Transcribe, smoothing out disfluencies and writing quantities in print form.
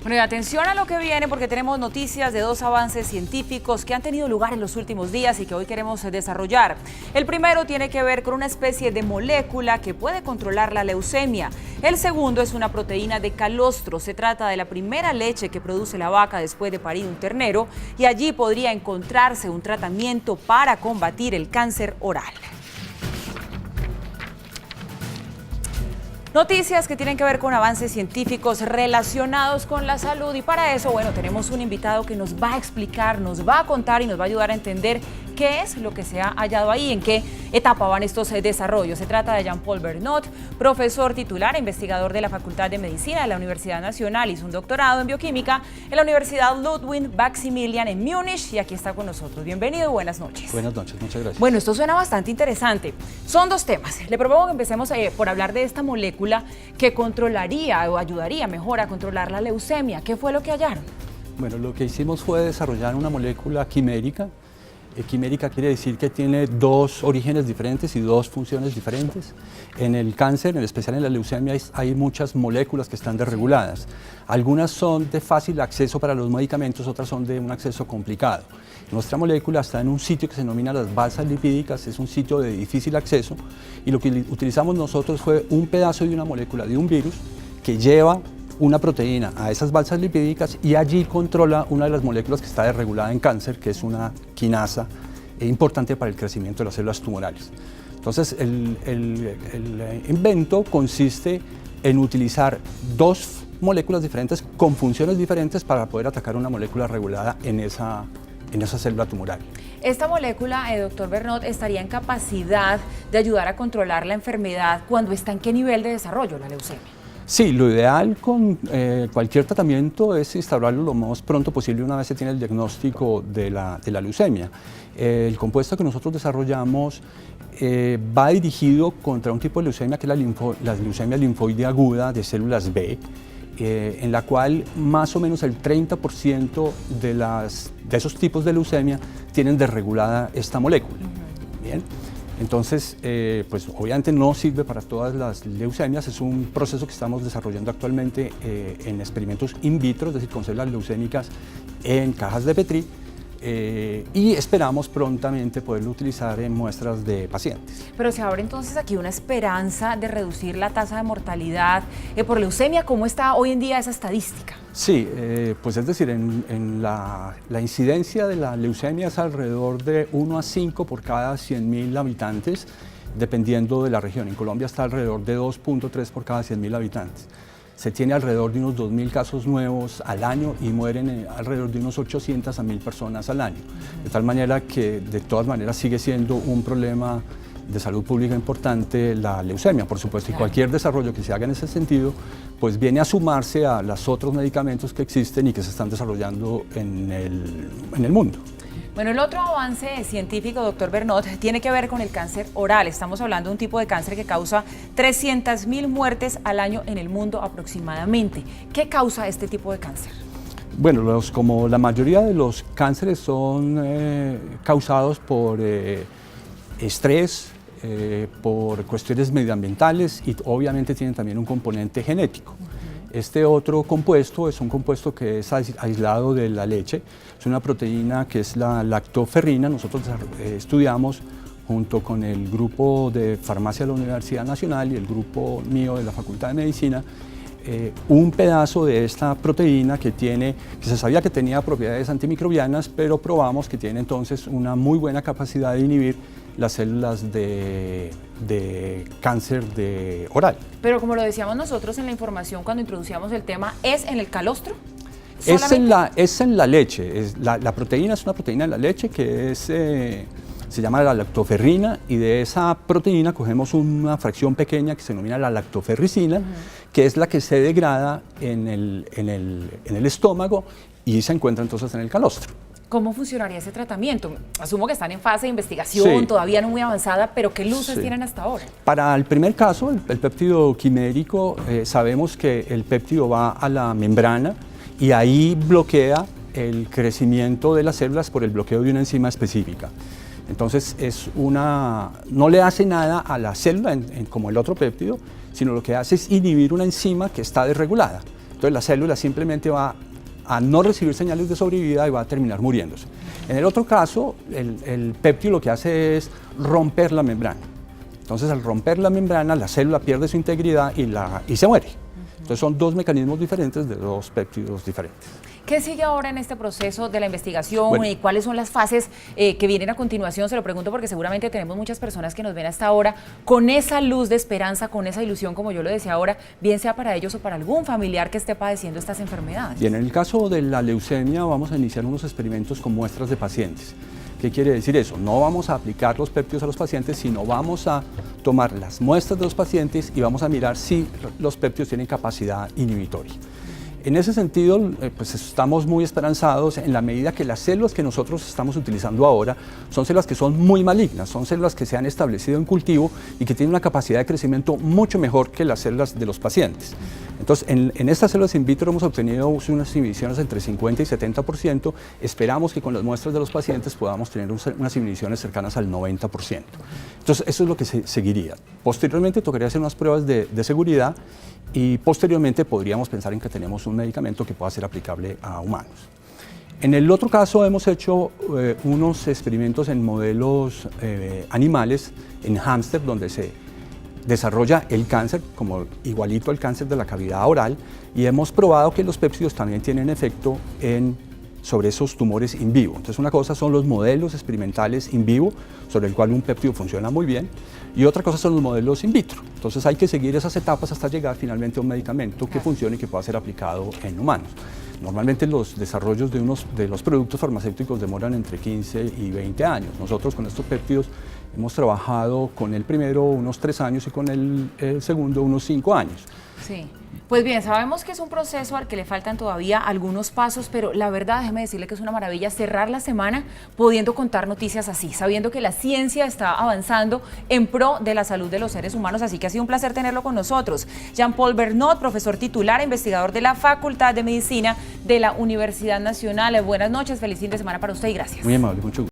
Bueno, y atención a lo que viene porque tenemos noticias de dos avances científicos que han tenido lugar en los últimos días y que hoy queremos desarrollar. El primero tiene que ver con una especie de molécula que puede controlar la leucemia. El segundo es una proteína de calostro. Se trata de la primera leche que produce la vaca después de parir un ternero y allí podría encontrarse un tratamiento para combatir el cáncer oral. Noticias que tienen que ver con avances científicos relacionados con la salud y para eso, bueno, tenemos un invitado que nos va a explicar, nos va a contar y nos va a ayudar a entender qué es lo que se ha hallado ahí, en qué etapa van estos desarrollos. Se trata de Jean-Paul Bernot, profesor titular e investigador de la Facultad de Medicina de la Universidad Nacional, hizo un doctorado en bioquímica en la Universidad Ludwig Maximilian en Múnich y aquí está con nosotros. Bienvenido, buenas noches. Buenas noches, muchas gracias. Bueno, esto suena bastante interesante. Son dos temas. Le propongo que empecemos por hablar de esta molécula que controlaría o ayudaría mejor a controlar la leucemia. ¿Qué fue lo que hallaron? Bueno, lo que hicimos fue desarrollar una molécula quimérica. Quimérica quiere decir que tiene dos orígenes diferentes y dos funciones diferentes. En el cáncer, en especial en la leucemia, hay muchas moléculas que están desreguladas. Algunas son de fácil acceso para los medicamentos, otras son de un acceso complicado. Nuestra molécula está en un sitio que se denomina las balsas lipídicas, es un sitio de difícil acceso y lo que utilizamos nosotros fue un pedazo de una molécula de un virus que lleva una proteína a esas balsas lipídicas y allí controla una de las moléculas que está desregulada en cáncer, que es una quinasa importante para el crecimiento de las células tumorales. Entonces, el invento consiste en utilizar dos moléculas diferentes con funciones diferentes para poder atacar una molécula regulada en esa célula tumoral. Esta molécula, doctor Bernot, estaría en capacidad de ayudar a controlar la enfermedad cuando está en qué nivel de desarrollo la leucemia. Sí, lo ideal con cualquier tratamiento es instaurarlo lo más pronto posible una vez se tiene el diagnóstico de la leucemia. El compuesto que nosotros desarrollamos va dirigido contra un tipo de leucemia que es la leucemia linfoide aguda de células B, en la cual más o menos el 30% de esos tipos de leucemia tienen desregulada esta molécula. Bien. Entonces, pues obviamente no sirve para todas las leucemias, es un proceso que estamos desarrollando actualmente en experimentos in vitro, es decir, con células leucémicas en cajas de Petri, y esperamos prontamente poderlo utilizar en muestras de pacientes. Pero se abre entonces aquí una esperanza de reducir la tasa de mortalidad por leucemia. ¿Cómo está hoy en día esa estadística? Sí, pues es decir, en la incidencia de la leucemia es alrededor de 1 a 5 por cada 100.000 habitantes, dependiendo de la región. En Colombia está alrededor de 2.3 por cada 100.000 habitantes. Se tiene alrededor de unos 2.000 casos nuevos al año y mueren alrededor de unos 800 a 1.000 personas al año. De tal manera que de todas maneras sigue siendo un problema de salud pública importante la leucemia, por supuesto, y cualquier desarrollo que se haga en ese sentido, pues viene a sumarse a los otros medicamentos que existen y que se están desarrollando en el mundo. Bueno, el otro avance científico, doctor Bernot, tiene que ver con el cáncer oral. Estamos hablando de un tipo de cáncer que causa 300.000 muertes al año en el mundo aproximadamente. ¿Qué causa este tipo de cáncer? Bueno, como la mayoría de los cánceres son causados por estrés, por cuestiones medioambientales y obviamente tienen también un componente genético. Este otro compuesto es un compuesto que es aislado de la leche, es una proteína que es la lactoferrina. Nosotros estudiamos junto con el grupo de farmacia de la Universidad Nacional y el grupo mío de la Facultad de Medicina, un pedazo de esta proteína que se sabía que tenía propiedades antimicrobianas, pero probamos que tiene entonces una muy buena capacidad de inhibir las células de cáncer oral. Pero como lo decíamos nosotros en la información cuando introducíamos el tema, ¿es en el calostro? Es en la leche. La proteína es una proteína de la leche que se llama la lactoferrina y de esa proteína cogemos una fracción pequeña que se denomina la lactoferricina, que es la que se degrada en el estómago y se encuentra entonces en el calostro. ¿Cómo funcionaría ese tratamiento? Asumo que están en fase de investigación, sí, todavía no muy avanzada, pero ¿qué luces tienen hasta ahora? Para el primer caso, el péptido quimérico, sabemos que el péptido va a la membrana y ahí bloquea el crecimiento de las células por el bloqueo de una enzima específica. Entonces no le hace nada a la célula como el otro péptido, sino lo que hace es inhibir una enzima que está desregulada. Entonces la célula simplemente va a no recibir señales de sobrevida y va a terminar muriéndose. En el otro caso, el péptido lo que hace es romper la membrana. Entonces, al romper la membrana, la célula pierde su integridad y se muere. Entonces, son dos mecanismos diferentes de dos péptidos diferentes. ¿Qué sigue ahora en este proceso de la investigación y cuáles son las fases que vienen a continuación? Se lo pregunto porque seguramente tenemos muchas personas que nos ven hasta ahora con esa luz de esperanza, con esa ilusión, como yo lo decía ahora, bien sea para ellos o para algún familiar que esté padeciendo estas enfermedades. Y en el caso de la leucemia vamos a iniciar unos experimentos con muestras de pacientes. ¿Qué quiere decir eso? No vamos a aplicar los péptidos a los pacientes, sino vamos a tomar las muestras de los pacientes y vamos a mirar si los péptidos tienen capacidad inhibitoria. En ese sentido, pues estamos muy esperanzados en la medida que las células que nosotros estamos utilizando ahora son células que son muy malignas, son células que se han establecido en cultivo y que tienen una capacidad de crecimiento mucho mejor que las células de los pacientes. Entonces, en estas células in vitro hemos obtenido unas inhibiciones entre 50 y 70%. Esperamos que con las muestras de los pacientes podamos tener unas inhibiciones cercanas al 90%. Entonces, eso es lo que se seguiría. Posteriormente, tocaría hacer unas pruebas de seguridad y posteriormente podríamos pensar en que tenemos un medicamento que pueda ser aplicable a humanos. En el otro caso hemos hecho unos experimentos en modelos animales, en hámster, donde se desarrolla el cáncer, como igualito al cáncer de la cavidad oral, y hemos probado que los péptidos también tienen efecto sobre esos tumores in vivo. Entonces, una cosa son los modelos experimentales in vivo, sobre el cual un péptido funciona muy bien, y otra cosa son los modelos in vitro. Entonces, hay que seguir esas etapas hasta llegar finalmente a un medicamento que funcione y que pueda ser aplicado en humanos. Normalmente los desarrollos de los productos farmacéuticos demoran entre 15 y 20 años. Nosotros con estos péptidos hemos trabajado con el primero unos 3 años y con el segundo unos 5 años. Sí. Pues bien, sabemos que es un proceso al que le faltan todavía algunos pasos, pero la verdad, déjeme decirle que es una maravilla cerrar la semana pudiendo contar noticias así, sabiendo que la ciencia está avanzando en pro de la salud de los seres humanos, así que ha sido un placer tenerlo con nosotros. Jean-Paul Bernot, profesor titular e investigador de la Facultad de Medicina de la Universidad Nacional. Buenas noches, feliz fin de semana para usted y gracias. Muy amable, mucho gusto.